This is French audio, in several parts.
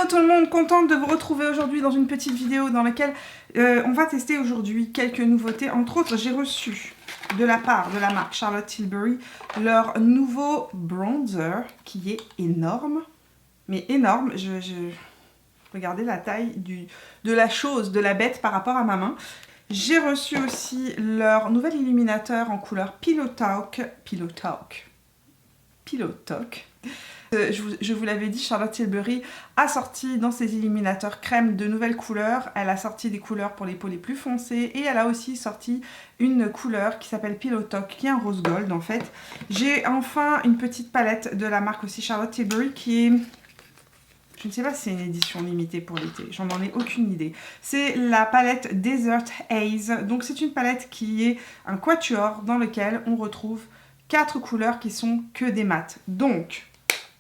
Hello tout le monde, contente de vous retrouver aujourd'hui dans une petite vidéo dans laquelle on va tester aujourd'hui quelques nouveautés. Entre autres, j'ai reçu de la part de la marque Charlotte Tilbury leur nouveau bronzer qui est énorme. Mais énorme, regardez la taille de la chose, de la bête par rapport à ma main. J'ai reçu aussi leur nouvel illuminateur en couleur Pillow Talk. Je vous l'avais dit, Charlotte Tilbury a sorti dans ses illuminateurs crème de nouvelles couleurs. Elle a sorti des couleurs pour les peaux les plus foncées et elle a aussi sorti une couleur qui s'appelle Pillow Talk, qui est un rose gold en fait. J'ai enfin une petite palette de la marque aussi Charlotte Tilbury qui est... Je ne sais pas si c'est une édition limitée pour l'été, j'en ai aucune idée. C'est la palette Desert Haze. Donc c'est une palette qui est un quatuor dans lequel on retrouve 4 couleurs qui sont que des mats. Donc...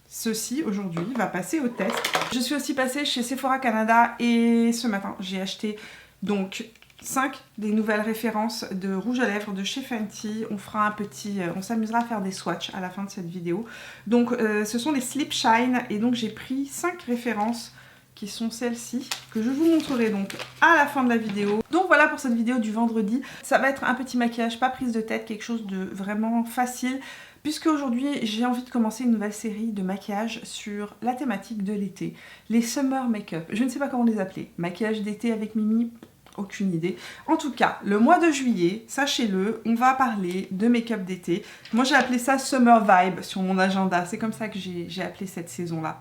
ceci aujourd'hui va passer au test. Je suis aussi passée chez Sephora Canada et ce matin j'ai acheté donc 5 des nouvelles références de rouge à lèvres de chez Fenty. On fera un petit, on s'amusera à faire des swatchs à la fin de cette vidéo. Donc ce sont les Slip Shine et donc j'ai pris 5 références qui sont celles-ci, que je vous montrerai donc à la fin de la vidéo. Donc voilà pour cette vidéo du vendredi. Ça va être un petit maquillage, pas prise de tête, quelque chose de vraiment facile. Puisque aujourd'hui j'ai envie de commencer une nouvelle série de maquillage sur la thématique de l'été. Les summer make-up, je ne sais pas comment les appeler. Maquillage d'été avec Mimi, aucune idée. En tout cas, le mois de juillet, sachez-le, on va parler de make-up d'été. Moi j'ai appelé ça Summer Vibe sur mon agenda, c'est comme ça que j'ai appelé cette saison-là.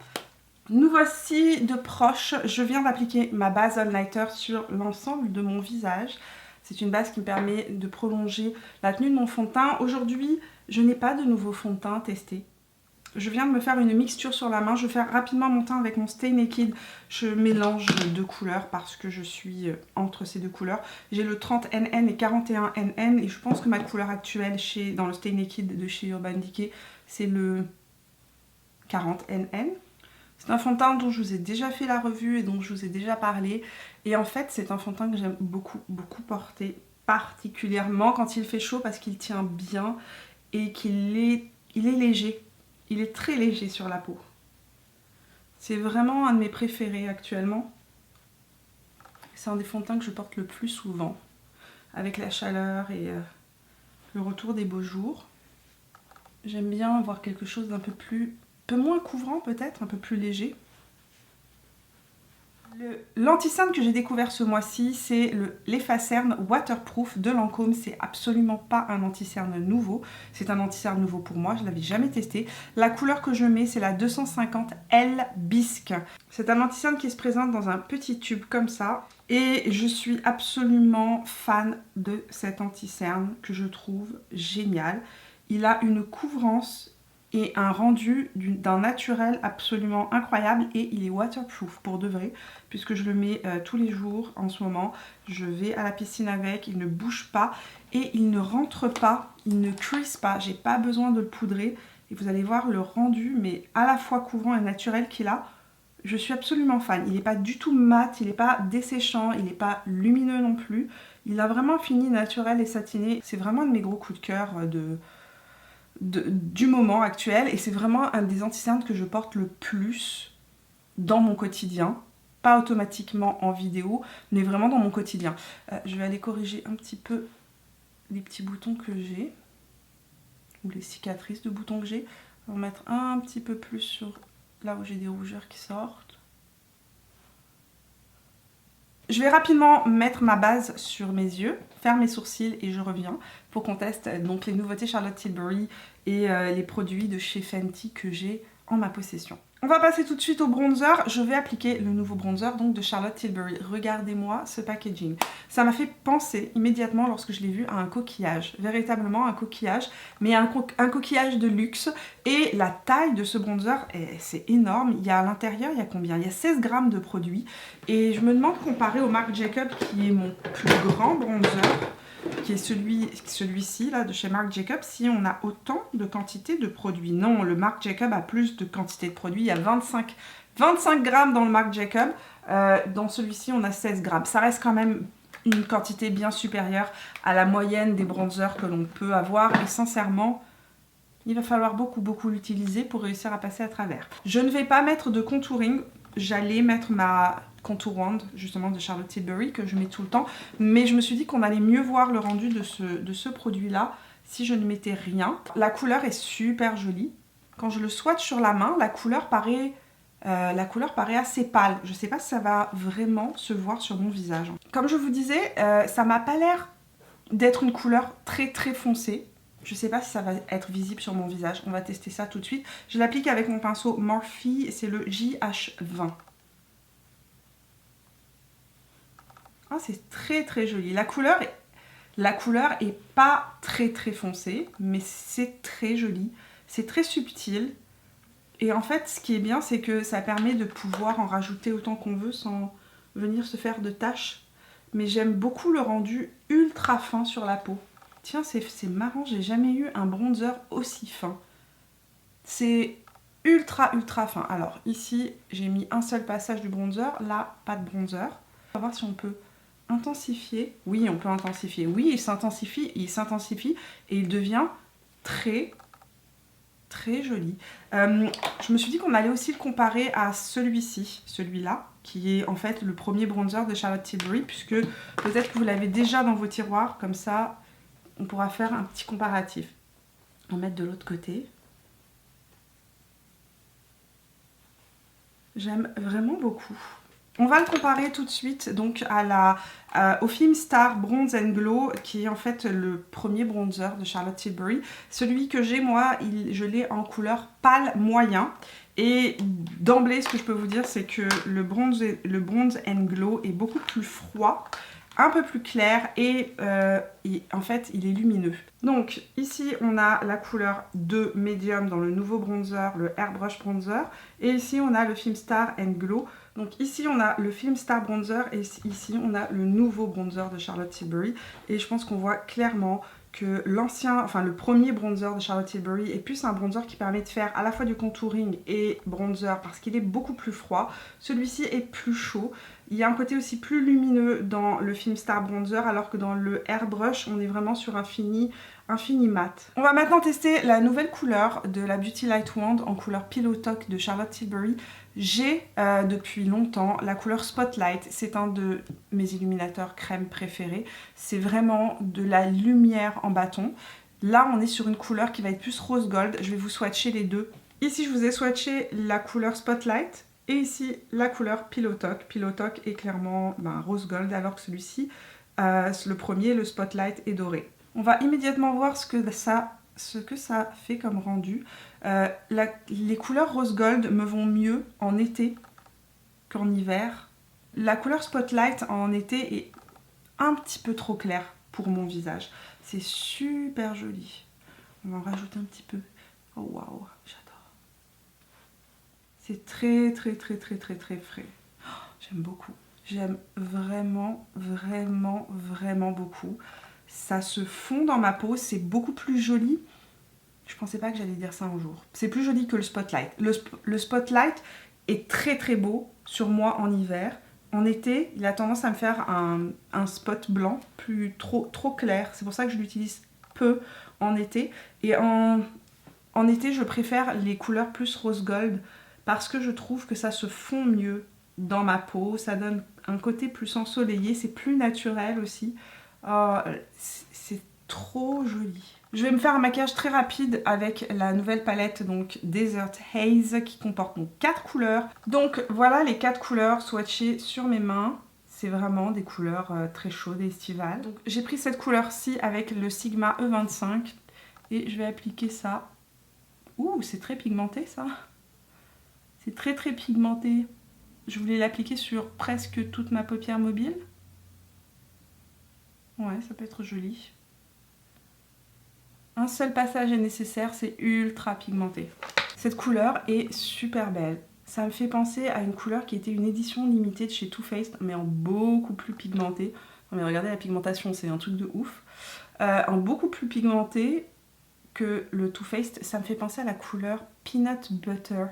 Nous voici de proche, je viens d'appliquer ma base all-nighter sur l'ensemble de mon visage. C'est une base qui me permet de prolonger la tenue de mon fond de teint. Aujourd'hui, je n'ai pas de nouveau fond de teint testé. Je viens de me faire une mixture sur la main. Je vais faire rapidement mon teint avec mon Stay Naked. Je mélange deux couleurs parce que je suis entre ces deux couleurs. J'ai le 30NN et 41NN et je pense que ma couleur actuelle dans le Stay Naked de chez Urban Decay, c'est le 40NN. C'est un fond de teint dont je vous ai déjà fait la revue et dont je vous ai déjà parlé. Et en fait, c'est un fond de teint que j'aime beaucoup porter, particulièrement quand il fait chaud parce qu'il tient bien et qu'il est léger. Il est très léger sur la peau. C'est vraiment un de mes préférés actuellement. C'est un des fonds de teint que je porte le plus souvent, avec la chaleur et le retour des beaux jours. J'aime bien avoir quelque chose d'un peu moins couvrant peut-être, un peu plus léger. L'anti-cerne que j'ai découvert ce mois-ci, c'est l'Effacerne Waterproof de Lancôme. C'est absolument pas un anti-cerne nouveau. C'est un anti-cerne nouveau pour moi, je ne l'avais jamais testé. La couleur que je mets, c'est la 250 L Bisque. C'est un anti-cerne qui se présente dans un petit tube comme ça. Et je suis absolument fan de cet anti-cerne que je trouve génial. Il a une couvrance et un rendu d'un naturel absolument incroyable et il est waterproof pour de vrai puisque je le mets tous les jours en ce moment. Je vais à la piscine avec, il ne bouge pas et il ne rentre pas, il ne crease pas, j'ai pas besoin de le poudrer et vous allez voir le rendu mais à la fois couvrant et naturel qu'il a. Je suis absolument fan, il n'est pas du tout mat, il n'est pas desséchant, il n'est pas lumineux non plus. Il a vraiment fini naturel et satiné, c'est vraiment un de mes gros coups de cœur du moment actuel et c'est vraiment un des anti-cernes que je porte le plus dans mon quotidien, pas automatiquement en vidéo mais vraiment dans mon quotidien. Je vais aller corriger un petit peu les petits boutons que j'ai ou les cicatrices de boutons que j'ai. On va mettre un petit peu plus sur là où j'ai des rougeurs qui sortent. Je vais rapidement mettre ma base sur mes yeux, faire mes sourcils et je reviens pour qu'on teste donc les nouveautés Charlotte Tilbury et les produits de chez Fenty que j'ai en ma possession. On va passer tout de suite au bronzer. Je vais appliquer le nouveau bronzer donc de Charlotte Tilbury. Regardez-moi ce packaging. Ça m'a fait penser immédiatement lorsque je l'ai vu à un coquillage. Véritablement un coquillage, mais un coquillage de luxe. Et la taille de ce bronzer, c'est énorme. Il y a à l'intérieur, il y a combien? Il y a 16 grammes de produit. Et je me demande comparé au Marc Jacobs qui est mon plus grand bronzer, qui est celui-ci là de chez Marc Jacobs, si on a autant de quantité de produits. Non, le Marc Jacobs a plus de quantité de produits, il y a 25 grammes dans le Marc Jacobs, dans celui-ci on a 16 grammes. Ça reste quand même une quantité bien supérieure à la moyenne des bronzers que l'on peut avoir et sincèrement, il va falloir beaucoup l'utiliser pour réussir à passer à travers. Je ne vais pas mettre de contouring j'allais mettre ma contour wand justement de Charlotte Tilbury que je mets tout le temps, mais je me suis dit qu'on allait mieux voir le rendu de ce produit là si je ne mettais rien. La couleur est super jolie. Quand je le swatch sur la main, la couleur paraît assez pâle. Je ne sais pas si ça va vraiment se voir sur mon visage. Comme je vous disais, ça m'a pas l'air d'être une couleur très très foncée. Je ne sais pas si ça va être visible sur mon visage. On va tester ça tout de suite. Je l'applique avec mon pinceau Morphe, c'est le JH20. Ah, c'est très très joli. La couleur est pas très très foncée, mais c'est très joli. C'est très subtil. Et en fait, ce qui est bien, c'est que ça permet de pouvoir en rajouter autant qu'on veut sans venir se faire de taches. Mais j'aime beaucoup le rendu ultra fin sur la peau. Tiens, c'est marrant, j'ai jamais eu un bronzer aussi fin. C'est ultra fin. Alors ici, j'ai mis un seul passage du bronzer. Là, pas de bronzer. On va voir si on peut intensifier. Oui, on peut intensifier. Oui, il s'intensifie et il devient très joli. Je me suis dit qu'on allait aussi le comparer à celui-là, qui est en fait le premier bronzer de Charlotte Tilbury, puisque peut-être que vous l'avez déjà dans vos tiroirs, comme ça on pourra faire un petit comparatif. On va mettre de l'autre côté. J'aime vraiment beaucoup. On va le comparer tout de suite donc au Film Star Bronze and Glow, qui est en fait le premier bronzer de Charlotte Tilbury. Celui que j'ai moi, je l'ai en couleur pâle moyen. Et d'emblée, ce que je peux vous dire, c'est que le Bronze and Glow est beaucoup plus froid, un peu plus clair et en fait il est lumineux. Donc ici on a la couleur 2 Medium dans le nouveau bronzer, le Airbrush Bronzer, et ici on a le Film Star and Glow. Donc ici on a le Film Star Bronzer et ici on a le nouveau bronzer de Charlotte Tilbury, et je pense qu'on voit clairement que le premier bronzer de Charlotte Tilbury est plus un bronzer qui permet de faire à la fois du contouring et bronzer parce qu'il est beaucoup plus froid. Celui-ci est plus chaud. Il y a un côté aussi plus lumineux dans le Film Star Bronzer, alors que dans le Airbrush, on est vraiment sur un fini mat. On va maintenant tester la nouvelle couleur de la Beauty Light Wand en couleur Pillow Talk de Charlotte Tilbury. J'ai depuis longtemps la couleur Spotlight, c'est un de mes illuminateurs crème préférés. C'est vraiment de la lumière en bâton. Là, on est sur une couleur qui va être plus rose gold. Je vais vous swatcher les deux. Ici, je vous ai swatché la couleur Spotlight. Et ici, la couleur Pillow Talk. Pillow Talk est clairement rose gold, alors que celui-ci, le premier, le Spotlight, est doré. On va immédiatement voir ce que ça fait comme rendu. Les couleurs rose gold me vont mieux en été qu'en hiver. La couleur Spotlight en été est un petit peu trop claire pour mon visage. C'est super joli. On va en rajouter un petit peu. Oh waouh, j'adore. C'est très frais. Oh, j'aime beaucoup. J'aime vraiment beaucoup. Ça se fond dans ma peau, c'est beaucoup plus joli. Je pensais pas que j'allais dire ça un jour. C'est plus joli que le Spotlight. Le Spotlight est très beau sur moi en hiver. En été, il a tendance à me faire un spot blanc trop clair. C'est pour ça que je l'utilise peu en été. Et en été, je préfère les couleurs plus rose gold, parce que je trouve que ça se fond mieux dans ma peau, ça donne un côté plus ensoleillé, c'est plus naturel aussi. C'est trop joli. Je vais me faire un maquillage très rapide avec la nouvelle palette donc Desert Haze, qui comporte donc 4 couleurs. Donc voilà les 4 couleurs swatchées sur mes mains. C'est vraiment des couleurs très chaudes et estivales. Donc j'ai pris cette couleur-ci avec le Sigma E25 et je vais appliquer ça. Ouh, c'est très pigmenté ça. C'est très pigmenté. Je voulais l'appliquer sur presque toute ma paupière mobile. Ouais, ça peut être joli. Un seul passage est nécessaire, c'est ultra pigmenté. Cette couleur est super belle. Ça me fait penser à une couleur qui était une édition limitée de chez Too Faced, mais en beaucoup plus pigmenté. Non mais regardez la pigmentation, c'est un truc de ouf. En beaucoup plus pigmenté que le Too Faced, ça me fait penser à la couleur Peanut Butter.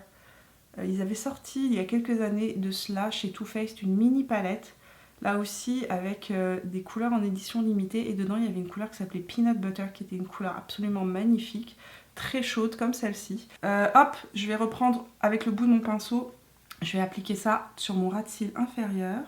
Ils avaient sorti il y a quelques années de cela chez Too Faced une mini palette, là aussi avec des couleurs en édition limitée, et dedans il y avait une couleur qui s'appelait Peanut Butter, qui était une couleur absolument magnifique, très chaude comme celle-ci. Hop, je vais reprendre avec le bout de mon pinceau Je vais appliquer ça sur mon ras de cils inférieur.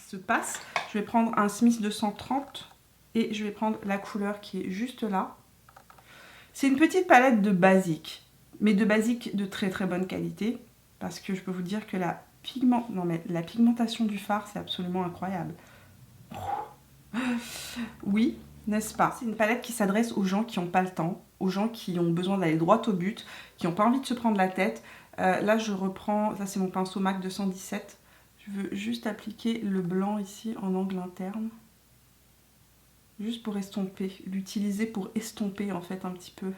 Se passe, je vais prendre un Smith 230 et je vais prendre la couleur qui est juste là. C'est une petite palette de basique, mais de basique de très très bonne qualité, parce que je peux vous dire que la pigmentation du fard, c'est absolument incroyable. Oui, n'est-ce pas? C'est une palette qui s'adresse aux gens qui n'ont pas le temps, aux gens qui ont besoin d'aller droit au but, qui n'ont pas envie de se prendre la tête. Là, je reprends, ça c'est mon pinceau MAC 217. Je veux juste appliquer le blanc ici en angle interne. Juste pour estomper, l'utiliser pour estomper en fait un petit peu.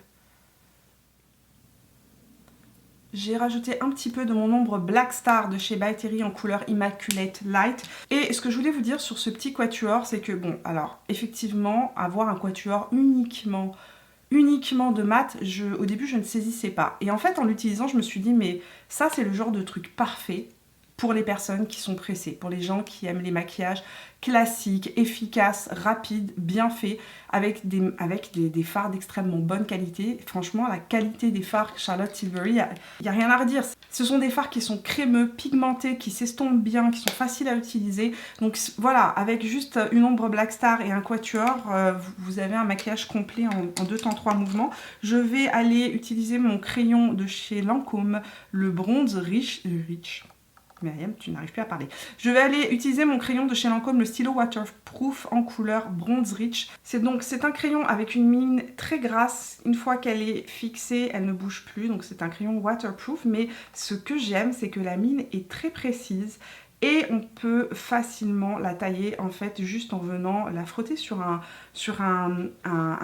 J'ai rajouté un petit peu de mon ombre Black Star de chez By Terry en couleur Immaculate Light. Et ce que je voulais vous dire sur ce petit quatuor, c'est que bon, alors effectivement, avoir un quatuor uniquement de mat, au début je ne saisissais pas. Et en fait en l'utilisant, je me suis dit mais ça c'est le genre de truc parfait pour les personnes qui sont pressées, pour les gens qui aiment les maquillages classiques, efficaces, rapides, bien faits, avec des fards d'extrêmement bonne qualité. Franchement, la qualité des fards Charlotte Tilbury, il n'y a rien à redire. Ce sont des fards qui sont crémeux, pigmentés, qui s'estompent bien, qui sont faciles à utiliser. Donc voilà, avec juste une ombre Black Star et un quatuor, vous avez un maquillage complet en 2 temps 3 mouvements. Je vais aller utiliser mon crayon de chez Lancôme, le Bronze Rich. Myriam, tu n'arrives plus à parler. Je vais aller utiliser mon crayon de chez Lancôme, le stylo waterproof en couleur Bronze Rich. C'est un crayon avec une mine très grasse. Une fois qu'elle est fixée, elle ne bouge plus. Donc c'est un crayon waterproof. Mais ce que j'aime, c'est que la mine est très précise. Et on peut facilement la tailler en fait juste en venant la frotter sur un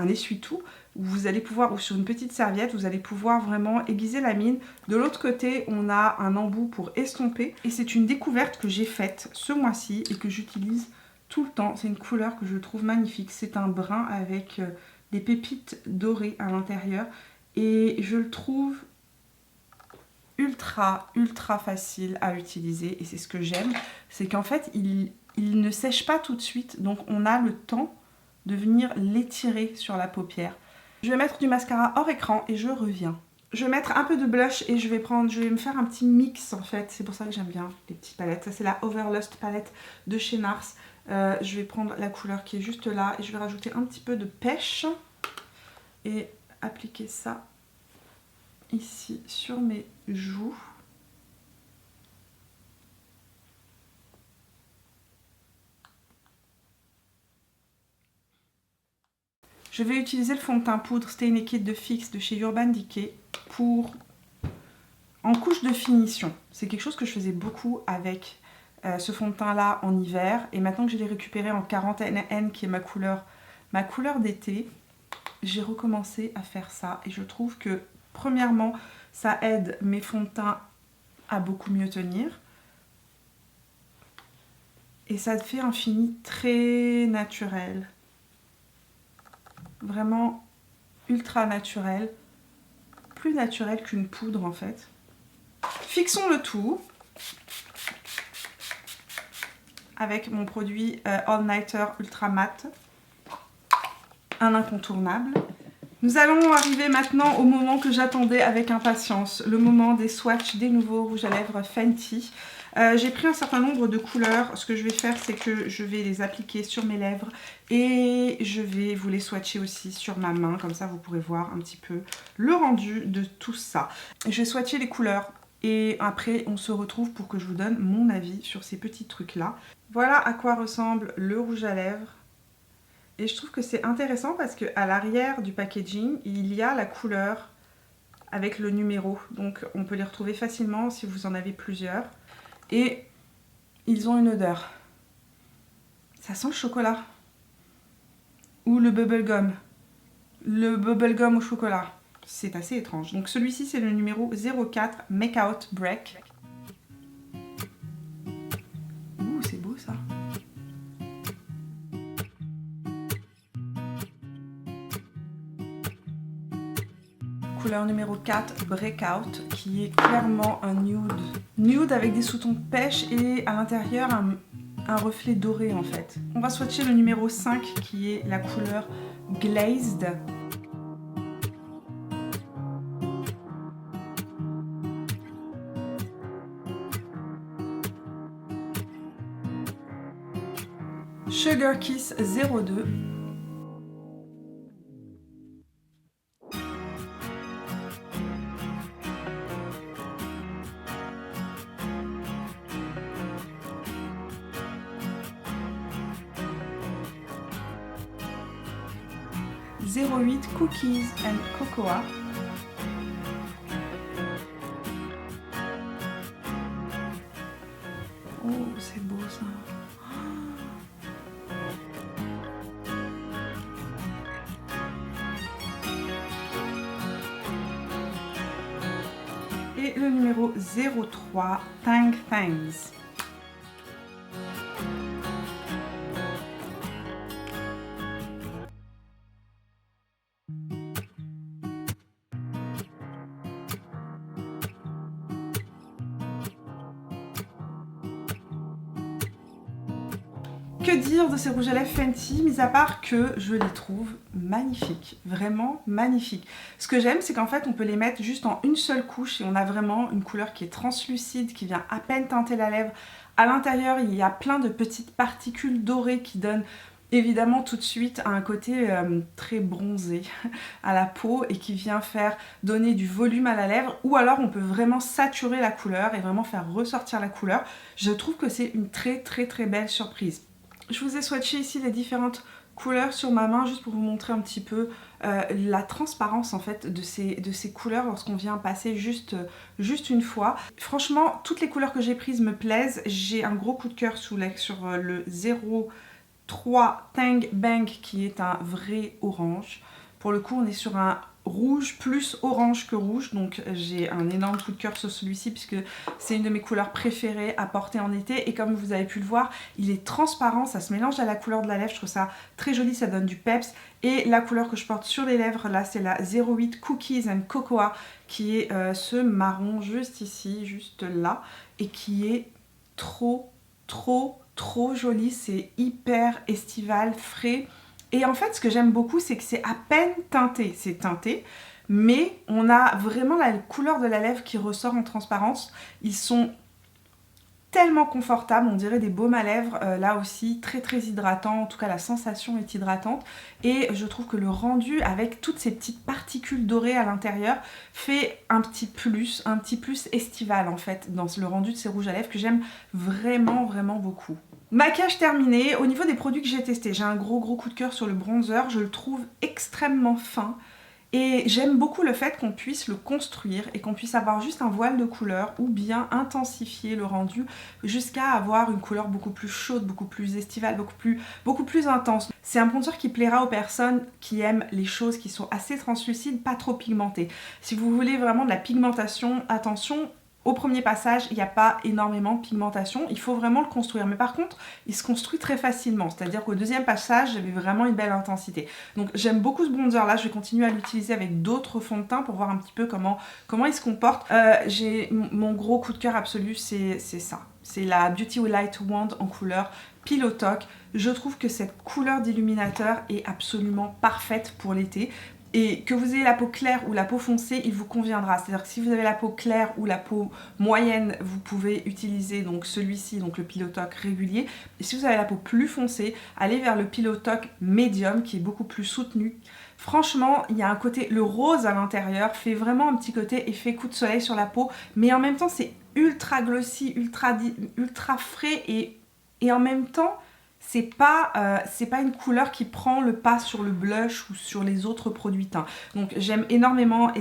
essuie-tout où vous allez pouvoir, ou sur une petite serviette, vous allez pouvoir vraiment aiguiser la mine. De l'autre côté, on a un embout pour estomper. Et c'est une découverte que j'ai faite ce mois-ci et que j'utilise tout le temps. C'est une couleur que je trouve magnifique. C'est un brun avec des pépites dorées à l'intérieur. Et je le trouve ultra facile à utiliser et c'est ce que j'aime, c'est qu'en fait il ne sèche pas tout de suite, donc on a le temps de venir l'étirer sur la paupière. Je vais mettre du mascara hors écran et je reviens. Je vais mettre un peu de blush et je vais me faire un petit mix en fait, c'est pour ça que j'aime bien les petites palettes. Ça c'est la Overlust palette de chez NARS. Je vais prendre la couleur qui est juste là et je vais rajouter un petit peu de pêche et appliquer ça ici sur mes joues. Je vais utiliser le fond de teint poudre Stay Naked de Fix de chez Urban Decay en couche de finition. C'est quelque chose que je faisais beaucoup avec ce fond de teint là en hiver et maintenant que je l'ai récupéré en 40N qui est ma couleur d'été, j'ai recommencé à faire ça et je trouve que premièrement ça aide mes fonds de teint à beaucoup mieux tenir et ça fait un fini très naturel, vraiment ultra naturel, plus naturel qu'une poudre en fait. Fixons le tout avec mon produit All Nighter Ultra Matte, un incontournable. Nous allons arriver maintenant au moment que j'attendais avec impatience, le moment des swatchs des nouveaux rouges à lèvres Fenty. J'ai pris un certain nombre de couleurs. Ce que je vais faire, c'est que je vais les appliquer sur mes lèvres et je vais vous les swatcher aussi sur ma main. Comme ça, vous pourrez voir un petit peu le rendu de tout ça. Je vais swatcher les couleurs et après, on se retrouve pour que je vous donne mon avis sur ces petits trucs-là. Voilà à quoi ressemble le rouge à lèvres. Et je trouve que c'est intéressant parce qu'à l'arrière du packaging, il y a la couleur avec le numéro. Donc on peut les retrouver facilement si vous en avez plusieurs. Et ils ont une odeur. Ça sent le chocolat. Ou le bubblegum. Le bubblegum au chocolat. C'est assez étrange. Donc celui-ci c'est le numéro 04 Make Out Break. Ouh, c'est beau ça. Couleur numéro 4, Breakout, qui est clairement un nude. Nude avec des sous-tons pêche et à l'intérieur un reflet doré en fait. On va swatcher le numéro 5 qui est la couleur Glazed. Sugar Kiss 02. (08) Cookies and Cocoa. Oh, c'est beau ça. Et le numéro 03, Tang Thangs. Que dire de ces rouges à lèvres Fenty, mis à part que je les trouve magnifiques, vraiment magnifiques. Ce que j'aime, c'est qu'en fait, on peut les mettre juste en une seule couche et on a vraiment une couleur qui est translucide, qui vient à peine teinter la lèvre. À l'intérieur, il y a plein de petites particules dorées qui donnent évidemment tout de suite un côté très bronzé à la peau et qui vient donner du volume à la lèvre, ou alors on peut vraiment saturer la couleur et vraiment faire ressortir la couleur. Je trouve que c'est une très belle surprise. Je vous ai swatché ici les différentes couleurs sur ma main juste pour vous montrer un petit peu la transparence en fait de ces couleurs lorsqu'on vient passer juste une fois. Franchement, toutes les couleurs que j'ai prises me plaisent. J'ai un gros coup de cœur sur le 03 Tang Bang qui est un vrai orange. Pour le coup, on est sur un rouge plus orange que rouge, donc j'ai un énorme coup de cœur sur celui-ci puisque c'est une de mes couleurs préférées à porter en été, et comme vous avez pu le voir, il est transparent, ça se mélange à la couleur de la lèvre, je trouve ça très joli, ça donne du peps. Et la couleur que je porte sur les lèvres là, c'est la 08 Cookies and Cocoa, qui est ce marron juste ici, juste là, et qui est trop joli, c'est hyper estival, frais. Et en fait, ce que j'aime beaucoup, c'est que c'est à peine teinté. C'est teinté, mais on a vraiment la couleur de la lèvre qui ressort en transparence. Ils sont tellement confortables, on dirait des baumes à lèvres, là aussi très hydratants, en tout cas la sensation est hydratante, et je trouve que le rendu avec toutes ces petites particules dorées à l'intérieur fait un petit plus estival en fait dans le rendu de ces rouges à lèvres que j'aime vraiment beaucoup. Maquillage terminé. Au niveau des produits que j'ai testés, j'ai un gros coup de cœur sur le bronzer, je le trouve extrêmement fin. Et j'aime beaucoup le fait qu'on puisse le construire et qu'on puisse avoir juste un voile de couleur ou bien intensifier le rendu jusqu'à avoir une couleur beaucoup plus chaude, beaucoup plus estivale, beaucoup plus intense. C'est un bronzer qui plaira aux personnes qui aiment les choses qui sont assez translucides, pas trop pigmentées. Si vous voulez vraiment de la pigmentation, attention, au premier passage, il n'y a pas énormément de pigmentation, il faut vraiment le construire. Mais par contre, il se construit très facilement, c'est-à-dire qu'au deuxième passage, j'avais vraiment une belle intensité. Donc j'aime beaucoup ce bronzer-là, je vais continuer à l'utiliser avec d'autres fonds de teint pour voir un petit peu comment il se comporte. Mon gros coup de cœur absolu, c'est ça. C'est la Beauty Light Wand en couleur Pillow Talk. Je trouve que cette couleur d'illuminateur est absolument parfaite pour l'été. Et que vous ayez la peau claire ou la peau foncée, il vous conviendra. C'est-à-dire que si vous avez la peau claire ou la peau moyenne, vous pouvez utiliser donc celui-ci, donc le Pillow Talk régulier. Et si vous avez la peau plus foncée, allez vers le Pillow Talk médium qui est beaucoup plus soutenu. Franchement, il y a un côté, le rose à l'intérieur fait vraiment un petit côté effet coup de soleil sur la peau, mais en même temps c'est ultra glossy, ultra frais et en même temps c'est pas une couleur qui prend le pas sur le blush ou sur les autres produits teints. Donc j'aime énormément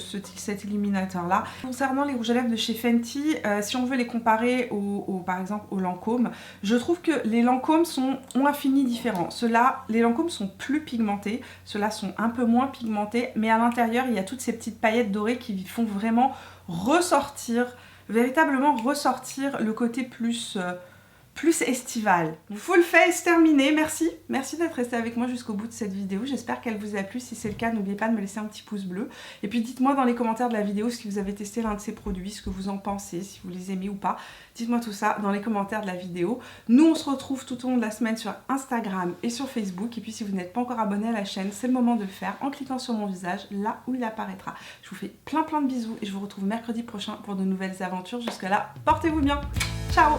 cet illuminateur là. Concernant les rouges à lèvres de chez Fenty, si on veut les comparer par exemple aux Lancôme, je trouve que les Lancôme ont un fini différent. Les Lancôme sont plus pigmentés, ceux-là sont un peu moins pigmentés, mais à l'intérieur il y a toutes ces petites paillettes dorées qui font vraiment véritablement ressortir le côté plus estival. Full face terminé, merci d'être resté avec moi jusqu'au bout de cette vidéo, j'espère qu'elle vous a plu. Si c'est le cas, n'oubliez pas de me laisser un petit pouce bleu, et puis dites-moi dans les commentaires de la vidéo si vous avez testé l'un de ces produits, ce que vous en pensez, si vous les aimez ou pas. Dites-moi tout ça dans les commentaires de la vidéo. Nous on se retrouve tout au long de la semaine sur Instagram et sur Facebook, et puis si vous n'êtes pas encore abonné à la chaîne, c'est le moment de le faire en cliquant sur mon visage là où il apparaîtra. Je vous fais plein de bisous et je vous retrouve mercredi prochain pour de nouvelles aventures. Jusque là, portez-vous bien, ciao.